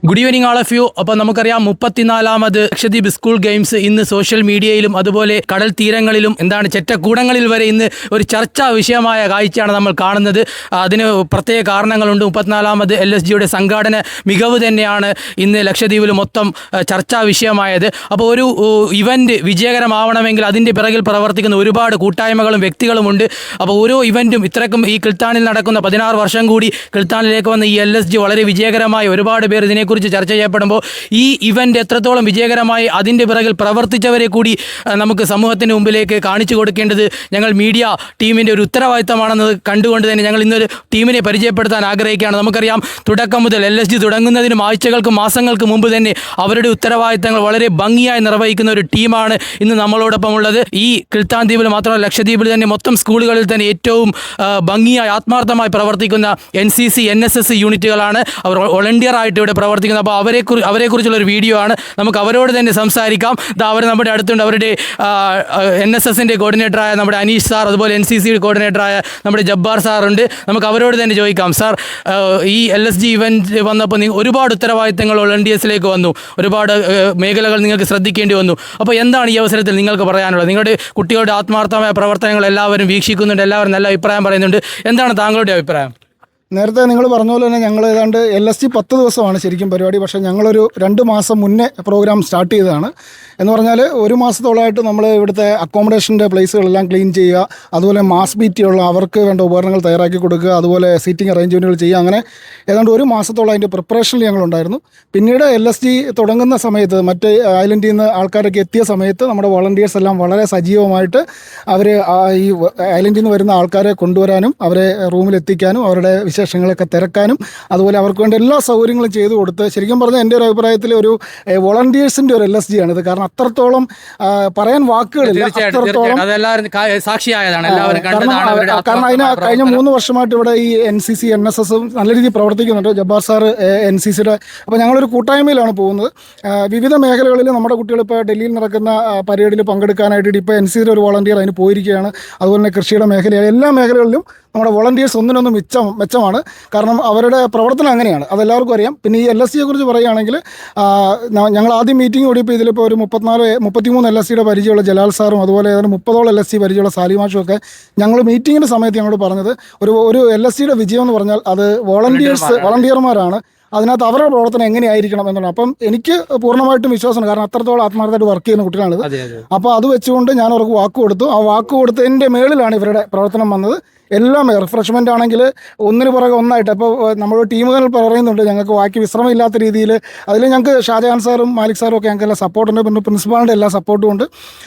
Good evening all of you. അപ്പോൾ നമുക്കറിയാം 34ാമത് ലക്ഷദ്വീപ് സ്കൂൾ ഗെയിംസ് ഇന്ന് സോഷ്യൽ മീഡിയയിലും അതുപോലെ കടൽ തീരങ്ങളിലും ചെറ്റക്കൂടങ്ങളിൽ വരെ ഇന്ന് ഒരു ചർച്ചാ വിഷയമായ കാഴ്ചയാണ് നമ്മൾ കാണുന്നത്. അതിന് പ്രത്യേക കാരണങ്ങളുണ്ട്. 34ാമത് LSGയുടെ സംഘാടന മികവ് തന്നെയാണ് ഇന്ന് ലക്ഷദ്വീപിൽ മൊത്തം ചർച്ചാ വിഷയമായത്. അപ്പോൾ ഒരു ഇവൻ്റ് വിജയകരമാവണമെങ്കിൽ അതിൻ്റെ പിറകിൽ പ്രവർത്തിക്കുന്ന ഒരുപാട് കൂട്ടായ്മകളും വ്യക്തികളുമുണ്ട്. അപ്പോൾ ഓരോ ഇവൻറ്റും ഇത്രക്കും ഈ കിൽത്താനിൽ നടക്കുന്ന 16 വർഷം കൂടി കിൽത്താനിലേക്ക് വന്ന ഈ LSG വളരെ വിജയകരമായി ഒരുപാട് പേർ ഇതിനെക്കുറിച്ച് ചർച്ച ചെയ്യപ്പെടുമ്പോൾ ഈ ഇവൻ്റ് എത്രത്തോളം വിജയകരമായി അതിൻ്റെ പിറകിൽ പ്രവർത്തിച്ചവരെ കൂടി നമുക്ക് സമൂഹത്തിന് മുമ്പിലേക്ക് കാണിച്ചു കൊടുക്കേണ്ടത് ഞങ്ങൾ മീഡിയ ടീമിൻ്റെ ഒരു ഉത്തരവാദിത്തമാണെന്നത് കണ്ടുകൊണ്ട് തന്നെ ഞങ്ങൾ ഇന്നൊരു ടീമിനെ പരിചയപ്പെടുത്താൻ ആഗ്രഹിക്കുകയാണ്. നമുക്കറിയാം തുടക്കം മുതൽ LSG തുടങ്ങുന്നതിനും ആഴ്ചകൾക്കും മാസങ്ങൾക്ക് മുമ്പ് തന്നെ അവരുടെ ഉത്തരവാദിത്തങ്ങൾ വളരെ ഭംഗിയായി നിർവഹിക്കുന്ന ഒരു ടീമാണ് ഇന്ന് നമ്മളോടൊപ്പം ഉള്ളത്. ഈ കിൽത്താൻ ദ്വീപിൽ മാത്രമല്ല ലക്ഷദ്വീപിൽ തന്നെ മൊത്തം സ്കൂളുകളിൽ തന്നെ ഏറ്റവും ഭംഗിയായി ആത്മാർത്ഥമായി പ്രവർത്തിക്കുന്ന NCC NSS യൂണിറ്റുകളാണ്. അവർ വോളണ്ടിയർ ആയിട്ട് ഇവിടെ പ്രവർത്തിക്കുന്നത്. അപ്പോൾ അവരെക്കുറിച്ചുള്ള ഒരു വീഡിയോ ആണ്. നമുക്ക് അവരോട് തന്നെ സംസാരിക്കാം. അവർ നമ്മുടെ അടുത്തുണ്ട്. അവരുടെ NSSൻ്റെ കോർഡിനേറ്ററായ നമ്മുടെ അനീഷ് സാർ, അതുപോലെ NCC കോർഡിനേറ്ററായ നമ്മുടെ ജബ്ബാർ സാറുണ്ട്. നമുക്ക് അവരോട് തന്നെ ചോദിക്കാം. സാർ, ഈ LSG ഇവൻറ്റ് വന്നപ്പോൾ ഒരുപാട് ഉത്തരവാദിത്തങ്ങൾ വോളണ്ടിയേഴ്സിലേക്ക് വന്നു, ഒരുപാട് മേഖലകൾ നിങ്ങൾക്ക് ശ്രദ്ധിക്കേണ്ടി വന്നു. അപ്പോൾ എന്താണ് ഈ അവസരത്തിൽ നിങ്ങൾക്ക് പറയാനുള്ളത്? നിങ്ങളുടെ കുട്ടികളുടെ ആത്മാർത്ഥമായ പ്രവർത്തനങ്ങൾ എല്ലാവരും വീക്ഷിക്കുന്നുണ്ട്, എല്ലാവരും നല്ല അഭിപ്രായം പറയുന്നുണ്ട്. എന്താണ് താങ്കളുടെ അഭിപ്രായം? നേരത്തെ നിങ്ങൾ പറഞ്ഞ പോലെ തന്നെ ഞങ്ങൾ ഏതാണ്ട് LSG 10 ദിവസമാണ് ശരിക്കും പരിപാടി. പക്ഷേ ഞങ്ങളൊരു 2 മാസം മുന്നേ പ്രോഗ്രാം സ്റ്റാർട്ട് ചെയ്തതാണ്. എന്ന് പറഞ്ഞാൽ ഒരു മാസത്തോളമായിട്ട് നമ്മൾ ഇവിടുത്തെ അക്കോമഡേഷൻ്റെ പ്ലേസുകളെല്ലാം ക്ലീൻ ചെയ്യുക, അതുപോലെ മാസ് ബീറ്റിയുള്ള അവർക്ക് വേണ്ട ഉപകരണങ്ങൾ തയ്യാറാക്കി കൊടുക്കുക, അതുപോലെ സീറ്റിംഗ് അറേഞ്ച്മെൻറ്റുകൾ ചെയ്യുക. അങ്ങനെ ഏതാണ്ട് ഒരു മാസത്തോളം അതിൻ്റെ പ്രിപ്പറേഷനിൽ ഞങ്ങളുണ്ടായിരുന്നു. പിന്നീട് LSG തുടങ്ങുന്ന സമയത്ത് മറ്റ് ഐലൻഡിൽ നിന്ന് ആൾക്കാരൊക്കെ എത്തിയ സമയത്ത് നമ്മുടെ വോളണ്ടിയേഴ്സ് എല്ലാം വളരെ സജീവമായിട്ട് അവർ ഈ ഐലൻഡിൽ നിന്ന് വരുന്ന ആൾക്കാരെ കൊണ്ടുവരാനും അവരെ റൂമിലെത്തിക്കാനും അവരുടെ വിശേഷങ്ങളൊക്കെ തിരക്കാനും അതുപോലെ അവർക്ക് വേണ്ട എല്ലാ സൗകര്യങ്ങളും ചെയ്തു കൊടുത്ത്, ശരിക്കും പറഞ്ഞാൽ എൻ്റെ ഒരു അഭിപ്രായത്തിൽ ഒരു വോളണ്ടിയേഴ്സിൻ്റെ ഒരു LSG ആണിത്. കാരണം അത്രത്തോളം പറയാൻ വാക്കുകളില്ല. അത്രത്തോളം കാരണം അതിന് കഴിഞ്ഞ 3 വർഷമായിട്ട് ഇവിടെ ഈ NCC NSS നല്ല രീതിയിൽ പ്രവർത്തിക്കുന്നുണ്ട്. ജബ്ബാർ സാറ് NCCയുടെ. അപ്പോൾ ഞങ്ങളൊരു കൂട്ടായ്മയിലാണ് പോകുന്നത്. വിവിധ മേഖലകളിൽ നമ്മുടെ കുട്ടികൾ ഇപ്പോൾ ഡൽഹിയിൽ നടക്കുന്ന പരേഡിൽ പങ്കെടുക്കാനായിട്ട് ഇപ്പോൾ NCCയുടെ ഒരു വോളണ്ടിയർ അതിന് പോയിരിക്കുകയാണ്. അതുപോലെ തന്നെ കൃഷിയുടെ മേഖലയാണ്. എല്ലാ മേഖലകളിലും നമ്മുടെ വോളണ്ടിയേഴ്സ് ഒന്നിനൊന്നും മെച്ചമാണ്. കാരണം അവരുടെ പ്രവർത്തനം അങ്ങനെയാണ്, അതെല്ലാവർക്കും അറിയാം. പിന്നെ ഈ LSGയെ കുറിച്ച് പറയുകയാണെങ്കിൽ ഞങ്ങൾ ആദ്യം മീറ്റിംഗ് കൂടിയപ്പോൾ ഇതിലിപ്പോൾ ഒരു 33 LSGയുടെ പരിചയമുള്ള ജലാൽ സാറും അതുപോലെ ഏതാണ്ട് 30ഓളം LSG പരിചയമുള്ള സാലിമാഷും ഒക്കെ ഞങ്ങൾ മീറ്റിങ്ങിൻ്റെ സമയത്ത് ഞങ്ങളോട് പറഞ്ഞത് ഒരു LSGയുടെ വിജയം എന്ന് പറഞ്ഞാൽ അത് വോളണ്ടിയർമാരാണ്. അതിനകത്ത് അവരുടെ പ്രവർത്തനം എങ്ങനെയായിരിക്കണം എന്നുള്ളത്. അപ്പം എനിക്ക് പൂർണ്ണമായിട്ടും വിശ്വാസമാണ്. കാരണം അത്രത്തോളം ആത്മാർത്ഥമായിട്ട് വർക്ക് ചെയ്യുന്ന കുട്ടികളാണിത്. അപ്പോൾ അത് വെച്ചുകൊണ്ട് ഞാൻ അവർക്ക് വാക്ക് കൊടുത്തു. ആ വാക്ക് കൊടുത്തതിൻ്റെ മേളിലാണ് ഇവരുടെ പ്രവർത്തനം വന്നത്. എല്ലാം റിഫ്രഷ്മെൻ്റ് ആണെങ്കിൽ ഒന്നിന് പുറകെ ഒന്നായിട്ട്. അപ്പോൾ നമ്മൾ ടീമുകൾ പറയുന്നുണ്ട് ഞങ്ങൾക്ക് ബാക്കി വിശ്രമമില്ലാത്ത രീതിയിൽ. അതിൽ ഞങ്ങൾക്ക് ഷാജഹാൻ സാറും മാലിക് സാറും ഒക്കെ ഞങ്ങൾക്ക് എല്ലാ സപ്പോർട്ടുണ്ട്. പിന്നെ പ്രിൻസിപ്പാളിൻ്റെ എല്ലാ സപ്പോർട്ടും ഉണ്ട്.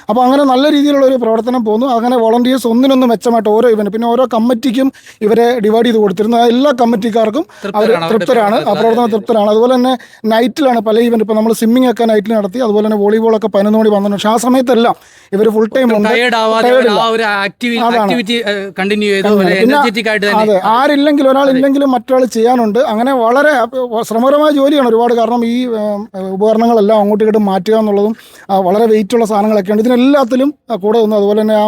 അപ്പോൾ അങ്ങനെ നല്ല രീതിയിലുള്ള ഒരു പ്രവർത്തനം പോകുന്നു. അങ്ങനെ വോളണ്ടിയേഴ്സ് ഒന്നിനൊന്ന് മെച്ചമായിട്ട് ഓരോ ഇവൻറ്റ് പിന്നെ ഓരോ കമ്മിറ്റിക്കും ഇവരെ ഡിവൈഡ് ചെയ്ത് കൊടുത്തിരുന്നു. എല്ലാ കമ്മിറ്റിക്കാർക്കും അവർ തൃപ്തരാണ്, ആ പ്രവർത്തനം തൃപ്തരാണ്. അതുപോലെ തന്നെ നൈറ്റിലാണ് പല ഇവൻറ്റ്. ഇപ്പോൾ നമ്മൾ സ്വിമ്മിംഗ് ഒക്കെ നൈറ്റിൽ നടത്തി. അതുപോലെ തന്നെ വോളിബോളൊക്കെ 11 മണി വന്നു. പക്ഷേ ആ സമയത്തെല്ലാം ഇവർ ഫുൾ ടൈം ഉണ്ട്. അതെ, ആരില്ലെങ്കിൽ ഒരാളില്ലെങ്കിലും മറ്റൊരാൾ ചെയ്യാനുണ്ട്. അങ്ങനെ വളരെ ശ്രമകരമായ ജോലിയാണ് ഒരുപാട്. കാരണം ഈ ഉപകരണങ്ങളെല്ലാം അങ്ങോട്ടും ഇങ്ങോട്ടും മാറ്റുക എന്നുള്ളതും വളരെ വെയിറ്റുള്ള സാധനങ്ങളൊക്കെയാണ്. ഇതിനെല്ലാത്തിലും കൂടെ വന്നു. അതുപോലെ തന്നെ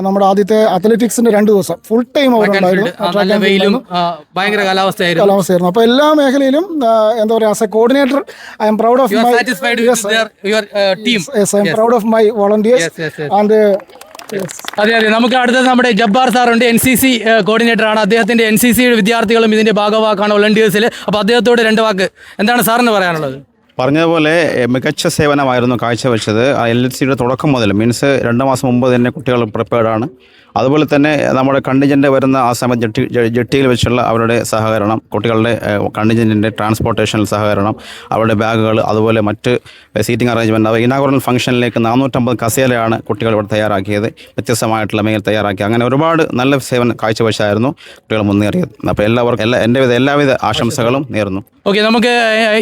നമ്മുടെ ആദ്യത്തെ അത്ലറ്റിക്സിന്റെ 2 ദിവസം ഫുൾ ടൈം അവരുണ്ടായിരുന്നു. കാലാവസ്ഥയായിരുന്നു. അപ്പോൾ എല്ലാ മേഖലയിലും എന്താ പറയുക, as A coordinator I am proud of my volunteers and അതെ. നമുക്ക് അടുത്തത് നമ്മുടെ ജബ്ബാർ സാറുണ്ട്. NCC കോർഡിനേറ്റർ ആണ്. അദ്ദേഹത്തിന്റെ NCC വിദ്യാർത്ഥികളും ഇതിന്റെ ഭാഗവാക്കാണ് വോളണ്ടിയേഴ്സിൽ. അപ്പോൾ അദ്ദേഹത്തോട് 2 വാക്ക് എന്താണ് സാറിന് പറയാനുള്ളത്? പറഞ്ഞതുപോലെ മികച്ച സേവനമായിരുന്നു കാഴ്ചവെച്ചത്. LSGയുടെ തുടക്കം മുതൽ മീൻസ് 2 മാസം മുമ്പ് തന്നെ കുട്ടികൾ പ്രിപ്പയർഡാണ്. അതുപോലെ തന്നെ നമ്മുടെ കണ്ടിജൻ്റ് വരുന്ന ആ സമയത്ത് ജെട്ടിയിൽ വെച്ചുള്ള അവരുടെ സഹകരണം, കുട്ടികളുടെ കണ്ടിജൻറ്റിൻ്റെ ട്രാൻസ്പോർട്ടേഷനിൽ സഹകരണം, അവരുടെ ബാഗുകൾ, അതുപോലെ മറ്റ് സീറ്റിംഗ് അറേഞ്ച്മെൻറ്റ്. അത് ഇനാഗുറൽ ഫംഗ്ഷനിലേക്ക് 450 കസേരയാണ് കുട്ടികൾ ഇവിടെ തയ്യാറാക്കിയത്. വ്യത്യസ്തമായിട്ടുള്ള മേഖല തയ്യാറാക്കി. അങ്ങനെ ഒരുപാട് നല്ല സേവനം കാഴ്ചവെച്ചായിരുന്നു കുട്ടികൾ മുന്നേറിയത്. അപ്പോൾ എല്ലാവർക്കും എല്ലാവിധ ആശംസകളും നേർന്നു. ഓക്കെ, നമുക്ക്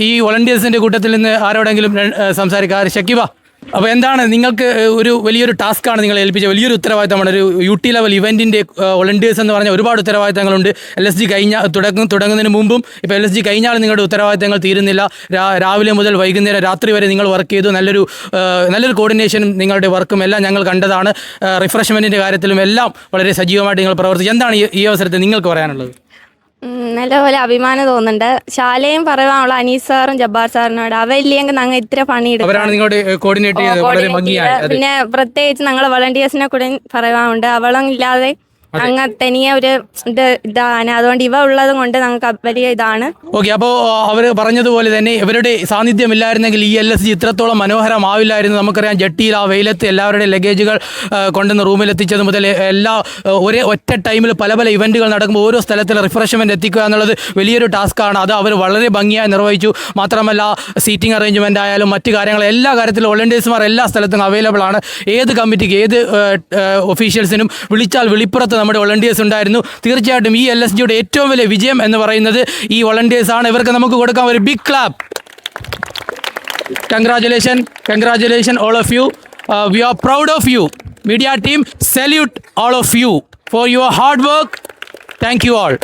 ഈ വോളണ്ടിയേഴ്സിൻ്റെ കൂട്ടത്തിൽ നിന്ന് ആരോടെങ്കിലും സംസാരിക്കാം. ഷക്കീബ, അപ്പോൾ എന്താണ് നിങ്ങൾക്ക് വലിയൊരു ടാസ്ക്കാണ് നിങ്ങൾ ഏൽപ്പിച്ച വലിയൊരു ഉത്തരവാദിത്തമാണ്. ഒരു UT ലെവൽ ഇവൻറ്റിൻ്റെ വോളണ്ടിയേഴ്സ് എന്ന് പറഞ്ഞാൽ ഒരുപാട് ഉത്തരവാദിത്തങ്ങളുണ്ട്. LSG തുടങ്ങുന്നതിന് മുമ്പും ഇപ്പോൾ LSG കഴിഞ്ഞാൽ നിങ്ങളുടെ ഉത്തരവാദിത്തങ്ങൾ തീരുന്നില്ല. രാവിലെ മുതൽ വൈകുന്നേരം രാത്രി വരെ നിങ്ങൾ വർക്ക് ചെയ്തു. നല്ലൊരു കോർഡിനേഷനും നിങ്ങളുടെ വർക്കും എല്ലാം ഞങ്ങൾ കണ്ടതാണ്. റിഫ്രഷ്മെൻറ്റിൻ്റെ കാര്യത്തിലും എല്ലാം വളരെ സജീവമായിട്ട് നിങ്ങൾ പ്രവർത്തിച്ചു. എന്താണ് ഈ അവസരത്തിൽ നിങ്ങൾക്ക് പറയാനുള്ളത്? നല്ലപോലെ അഭിമാനം തോന്നുന്നുണ്ട്. ശാലയും പറയാനുള്ള അനീസ് സാറും ജബ്ബാർ സാറിനോട് അവരില്ലെങ്കിൽ ഞങ്ങൾ ഇത്ര പണിയെടുക്കും. അവരാണ് നിങ്ങളുടെ കോർഡിനേറ്റ് ചെയ്തത് വളരെ ഭംഗിയായി. പിന്നെ പ്രത്യേകിച്ച് ഞങ്ങളെ വളണ്ടിയേഴ്സിനെ കൂടെ പറയാനുണ്ട്. അവളില്ലാതെ അങ്ങ് തനിയെ ഒരു ഇതാണ്. അതുകൊണ്ട് ഇവ ഉള്ളത് കൊണ്ട് ഞങ്ങൾക്ക് വലിയ ഇതാണ്. ഓക്കെ, അപ്പോൾ അവർ പറഞ്ഞതുപോലെ തന്നെ ഇവരുടെ സാന്നിധ്യമില്ലായിരുന്നെങ്കിൽ ഈ LSG ഇത്രത്തോളം മനോഹരമാവില്ലായിരുന്നു. നമുക്കറിയാം ജട്ടിയിൽ ആ വെയിലത്ത് എല്ലാവരുടെയും ലഗേജുകൾ കൊണ്ടുവന്ന് റൂമിലെത്തിച്ചത് മുതൽ എല്ലാ ഒറ്റ ടൈമിൽ പല പല ഇവൻറ്റുകൾ നടക്കുമ്പോൾ ഓരോ സ്ഥലത്തിൽ റിഫ്രഷ്മെൻറ്റ് എത്തിക്കുക എന്നുള്ളത് വലിയൊരു ടാസ്ക്കാണ്. അത് അവർ വളരെ ഭംഗിയായി നിർവഹിച്ചു. മാത്രമല്ല സീറ്റിംഗ് അറേഞ്ച്മെൻ്റ് ആയാലും മറ്റു കാര്യങ്ങളും എല്ലാ കാര്യത്തിലും വോളണ്ടിയേഴ്സുമാർ എല്ലാ സ്ഥലത്തും അവൈലബിൾ ആണ്. ഏത് കമ്മിറ്റിക്ക് ഏത് ഒഫീഷ്യൽസിനും വിളിച്ചാൽ വെളിപ്പുറത്ത് നമ്മുടെ വോളണ്ടിയേഴ്സ് ഉണ്ടായിരുന്നു. തീർച്ചയായിട്ടും ഈ LSGയുടെ ഏറ്റവും വലിയ വിജയം എന്ന് പറയുന്നത് ഈ വോളണ്ടിയേഴ്സ് ആണ്. ഇവർക്ക് നമുക്ക് കൊടുക്കാം ഒരു big clap. Congratulation all of you. We are proud of you. Media team, salute all of you for your hard work. Thank you all.